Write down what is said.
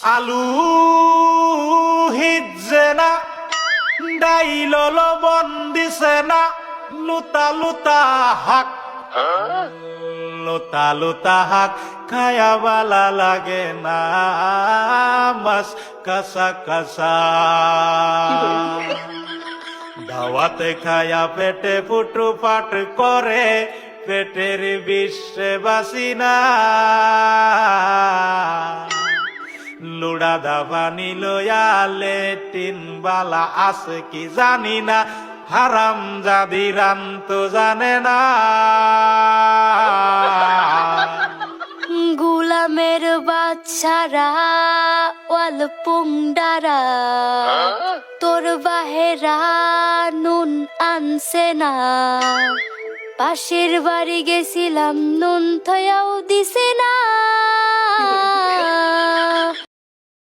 আলু হিজে না ডাইল লবণ দিছে না লুতা লুতা হাক লুতা লুতা হাক খায়া বালা লাগে না মাছ কাঁচা কাঁচা দাওয়াতে খায়া পেটে ফুটু পাট করে পেটের বিশ্বে বাসি না লুড়া দাবানি লয়া লেটিন বালা আছে কি জানি না হারাম জাদি রান তো জানে না গুলামের বাচ্চারা ওয়াল পুংডারা তোর বাহেরা নুন আনছে না পাশের বাড়ি গেছিলাম নুন থয়াও দিছে না